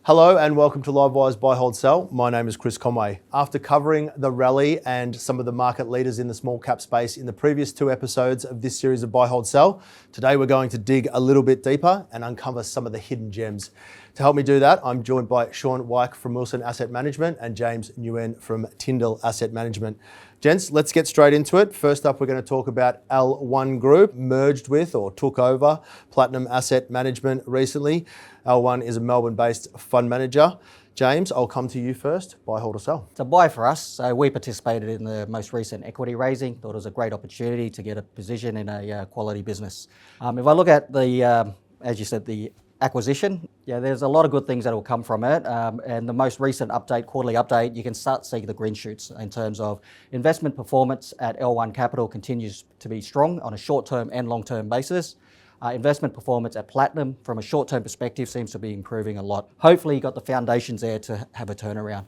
Hello and welcome to Livewire's Buy, Hold, Sell. My name is Chris Conway. After covering the rally and some of the market leaders in the small cap space in the previous two episodes of this series of Buy, Hold, Sell, today we're going to dig a little bit deeper and uncover some of the hidden gems. To help me do that, I'm joined by Shaun Weick from Wilson Asset Management and James Nguyen from Tyndall Asset Management. Gents, let's get straight into it. First up, we're going to talk about L1 Group, merged with or took over Platinum Asset Management recently. L1 is a Melbourne-based fund manager. James, I'll come to you first. Buy, hold or sell? It's a buy for us. So we participated in the most recent equity raising. Thought it was a great opportunity to get a position in a quality business. If I look at the, as you said, the acquisition, there's a lot of good things that will come from it. And the most recent update, quarterly update, you can start seeing the green shoots in terms of investment performance at L1 Capital continues to be strong on a short-term and long-term basis. Investment performance at Platinum from a short-term perspective seems to be improving a lot. Hopefully you got the foundations there to have a turnaround.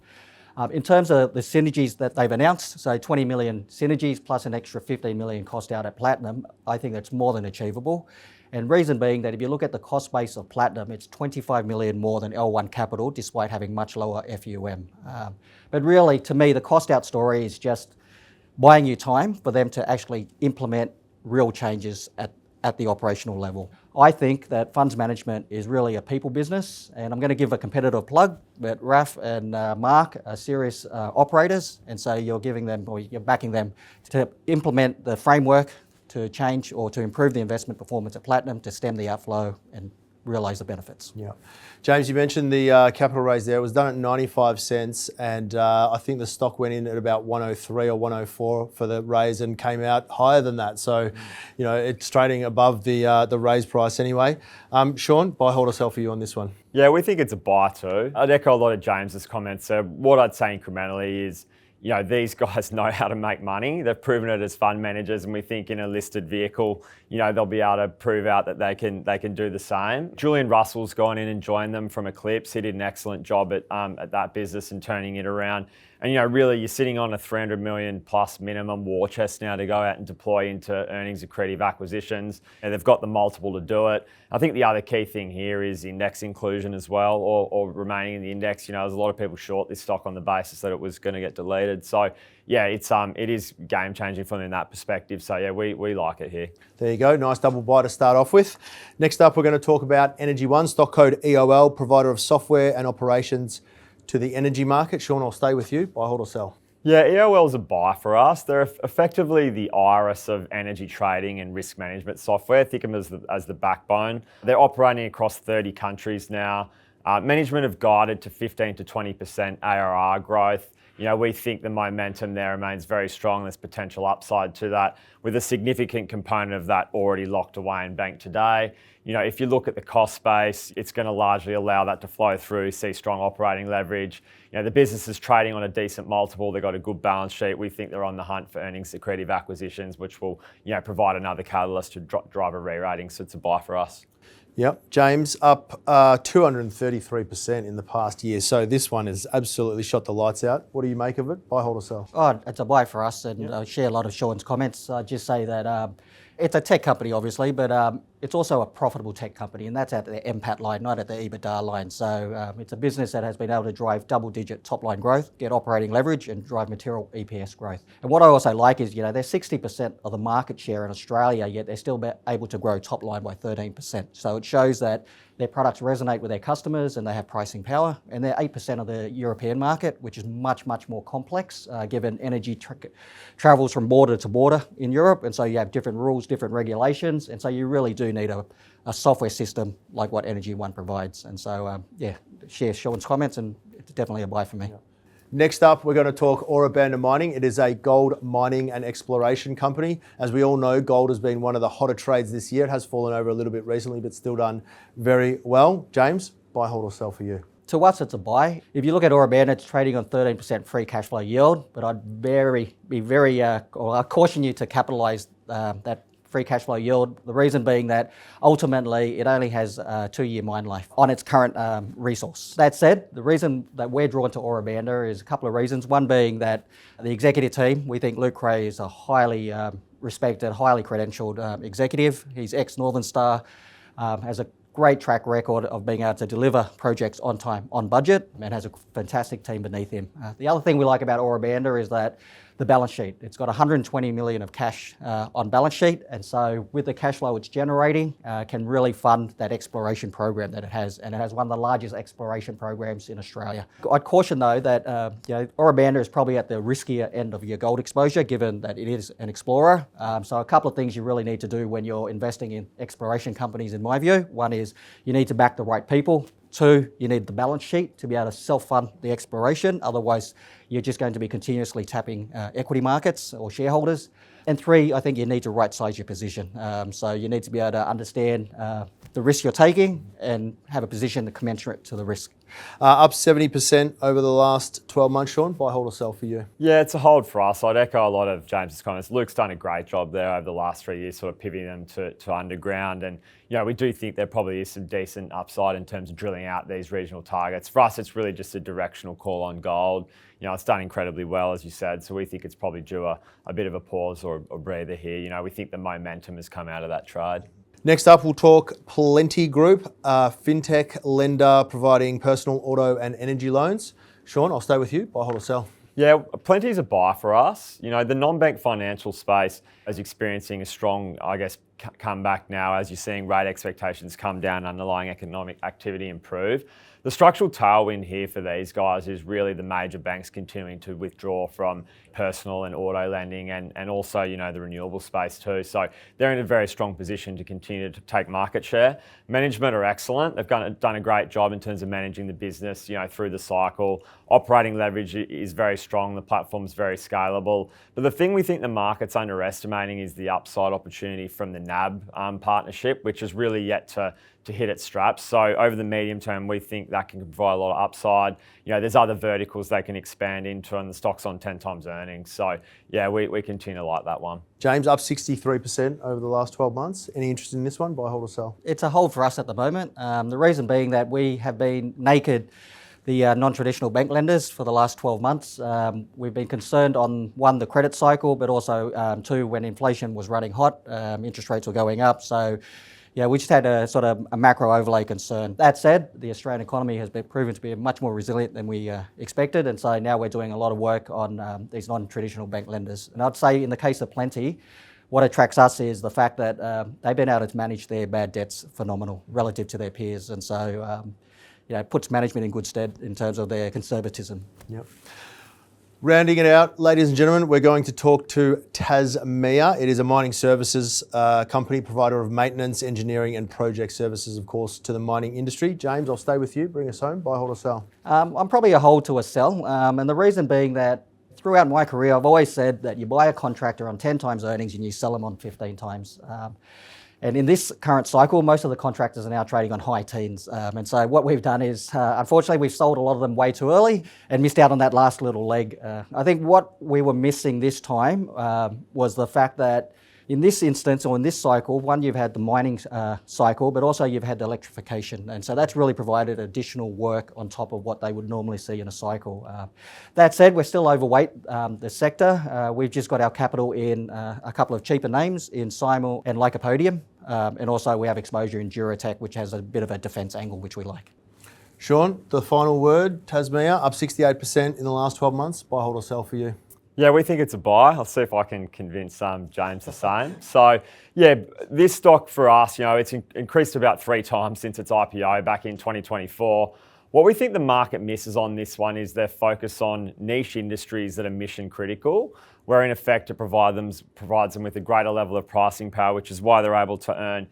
In terms of the synergies that they've announced, so 20 million synergies plus an extra 15 million cost out at Platinum, I think that's more than achievable. And reason being that if you look at the cost base of Platinum, it's 25 million more than L1 Capital, despite having much lower FUM. But really, to me, the cost out story is just buying you time for them to actually implement real changes at the operational level. I think that funds management is really a people business, and I'm going to give a competitive plug, but Raf and Mark are serious operators, and so you're giving them, or you're backing them to implement the framework to change or to improve the investment performance at Platinum to stem the outflow and realise the benefits. Yeah. James, you mentioned the capital raise there. It was done at 95 cents and I think the stock went in at about 103 or 104 for the raise and came out higher than that. So, you know, it's trading above the raise price anyway. Shaun, buy, hold or sell for you on this one? Yeah, we think it's a buy too. I'd echo a lot of James's comments. So what I'd say incrementally is, you know, these guys know how to make money. They've proven it as fund managers, and we think in a listed vehicle, you know, they'll be able to prove out that they can do the same. Julian Russell's gone in and joined them from Eclipse. He did an excellent job at that business and turning it around. And, you know, really you're sitting on a 300 million plus minimum war chest now to go out and deploy into earnings accretive acquisitions. And they've got the multiple to do it. I think the other key thing here is index inclusion as well, or remaining in the index. You know, there's a lot of people short this stock on the basis that it was going to get deleted. So yeah, it is game changing from in that perspective. So yeah, we like it here. There you go, nice double buy to start off with. Next up, we're going to talk about Energy One, stock code EOL, provider of software and operations to the energy market. Shaun, I'll stay with you. Buy, hold or sell? Yeah, EOL's a buy for us. They're effectively the iris of energy trading and risk management software. Think of them as the backbone. They're operating across 30 countries now. Management have guided to 15 to 20% ARR growth. You know, we think the momentum there remains very strong. There's potential upside to that, with a significant component of that already locked away in bank today. You know, if you look at the cost base, it's going to largely allow that to flow through, see strong operating leverage. You know, the business is trading on a decent multiple. They've got a good balance sheet. We think they're on the hunt for earnings accretive acquisitions, which will, you know, provide another catalyst to drive a re-rating. So it's a buy for us. Yep, James, up 233% in the past year. So this one has absolutely shot the lights out. What do you make of it? Buy, hold or sell? Oh, it's a buy for us, and I share a lot of Shaun's comments. I just say that it's a tech company, obviously, but it's also a profitable tech company, and that's at the NPAT line, not at the EBITDA line. So it's a business that has been able to drive double-digit top-line growth, get operating leverage, and drive material EPS growth. And what I also like is, you know, they're 60% of the market share in Australia, yet they're still able to grow top-line by 13%. So it shows that their products resonate with their customers and they have pricing power. And they're 8% of the European market, which is much, much more complex, given energy travels from border to border in Europe. And so you have different rules, different regulations. And so you really do need a software system like what Energy One provides. And so, yeah, share Shaun's comments, and it's definitely a buy for me. Yeah. Next up, we're going to talk Ora Banda Mining. It is a gold mining and exploration company. As we all know, gold has been one of the hotter trades this year. It has fallen over a little bit recently, but still done very well. James, buy, hold or sell for you? To us, it's a buy. If you look at Ora Banda, it's trading on 13% free cash flow yield, but I'd caution you to capitalise that free cash flow yield. The reason being that ultimately it only has a 2-year mine life on its current resource. That said, the reason that we're drawn to Ora Banda is a couple of reasons. One being that the executive team, we think Luke Cray is a highly respected, highly credentialed executive. He's ex-Northern Star, has a great track record of being able to deliver projects on time, on budget, and has a fantastic team beneath him. The other thing we like about Ora Banda is that the balance sheet. It's got 120 million of cash on balance sheet, and so with the cash flow it's generating, can really fund that exploration program that it has, and it has one of the largest exploration programs in Australia. I'd caution though that Ora Banda is probably at the riskier end of your gold exposure, given that it is an explorer. So a couple of things you really need to do when you're investing in exploration companies, in my view. One is you need to back the right people. Two, you need the balance sheet to be able to self-fund the exploration. Otherwise, you're just going to be continuously tapping equity markets or shareholders. And three, I think you need to right-size your position. So you need to be able to understand the risk you're taking and have a position commensurate to the risk. Up 70% over the last 12 months, Shaun. Buy, hold or sell for you? Yeah, it's a hold for us. I'd echo a lot of James's comments. Luke's done a great job there over the last 3 years, sort of pivoting them to underground. And, we do think there probably is some decent upside in terms of drilling out these regional targets. For us, it's really just a directional call on gold. It's done incredibly well, as you said. So we think it's probably due a bit of a pause or a breather here. We think the momentum has come out of that trade. Next up, we'll talk Plenti Group, fintech lender providing personal, auto and energy loans. Shaun, I'll stay with you. Buy, hold or sell? Yeah, Plenti is a buy for us. The non-bank financial space is experiencing a strong, comeback now as you're seeing rate expectations come down, underlying economic activity improve. The structural tailwind here for these guys is really the major banks continuing to withdraw from personal and auto lending and also, the renewable space too. So they're in a very strong position to continue to take market share. Management are excellent. They've done a great job in terms of managing the business, through the cycle. Operating leverage is very strong. The platform's very scalable. But the thing we think the market's underestimating is the upside opportunity from the NAB partnership, which is really yet to hit its straps. So over the medium term, we think that can provide a lot of upside. There's other verticals they can expand into, and the stock's on 10 times earnings. So yeah, we continue to like that one. James, up 63% over the last 12 months. Any interest in this one? Buy, hold or sell? It's a hold for us at the moment. The reason being that we have been naked the non-traditional bank lenders for the last 12 months. We've been concerned on, one, the credit cycle, but also two, when inflation was running hot, interest rates were going up. So yeah, we just had a sort of a macro overlay concern. That said, the Australian economy has been proven to be much more resilient than we expected, and so now we're doing a lot of work on these non-traditional bank lenders. And I'd say in the case of Plenti, what attracts us is the fact that they've been able to manage their bad debts phenomenal relative to their peers, and so it puts management in good stead in terms of their conservatism. Yep. Rounding it out, ladies and gentlemen, we're going to talk to Tasmea. It is a mining services company, provider of maintenance, engineering and project services, of course, to the mining industry. James, I'll stay with you. Bring us home. Buy, hold or sell? I'm probably a hold to a sell, and the reason being that throughout my career, I've always said that you buy a contractor on 10 times earnings and you sell them on 15 times. And in this current cycle, most of the contractors are now trading on high teens. And so what we've done is, unfortunately, we've sold a lot of them way too early and missed out on that last little leg. I think what we were missing this time was the fact that in this instance, or in this cycle, one, you've had the mining cycle, but also you've had the electrification. And so that's really provided additional work on top of what they would normally see in a cycle. That said, we're still overweight the sector. We've just got our capital in a couple of cheaper names in Simul and Lycopodium. And also we have exposure in Duratec, which has a bit of a defence angle, which we like. Shaun, the final word, Tasmea, up 68% in the last 12 months. Buy, hold or sell for you? Yeah, we think it's a buy. I'll see if I can convince James the same. So yeah, this stock for us, it's increased about 3 times since its IPO back in 2024. What we think the market misses on this one is their focus on niche industries that are mission critical, where in effect it provides them with a greater level of pricing power, which is why they're able to earn,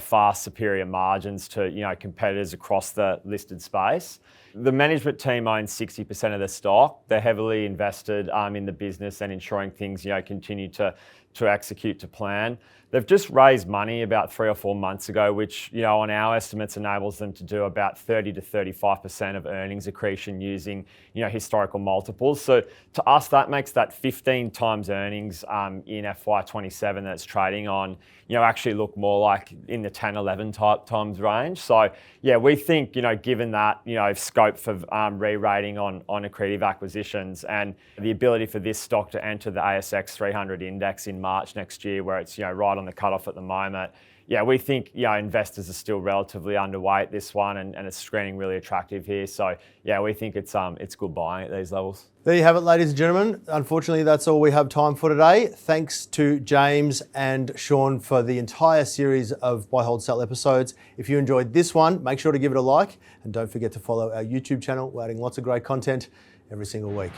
far superior margins to, competitors across the listed space. The management team owns 60% of the stock. They're heavily invested in the business and ensuring things, continue to execute to plan. They've just raised money about 3 or 4 months ago, which, on our estimates enables them to do about 30 to 35% of earnings accretion using, historical multiples. So to us, that makes that 15 times earnings in FY27 that's trading on, actually look more like in the 10, 11 times range. So yeah, we think, given that, scope for re-rating on accretive acquisitions and the ability for this stock to enter the ASX 300 index in March next year, where it's, right on the cutoff at the moment, yeah, we think investors are still relatively underweight this one, and it's screening really attractive here. So yeah, we think it's good buying at these levels. There you have it, ladies and gentlemen. Unfortunately, that's all we have time for today. Thanks to James and Shaun for the entire series of Buy, Hold, Sell episodes. If you enjoyed this one, make sure to give it a like, and don't forget to follow our YouTube channel. We're adding lots of great content every single week.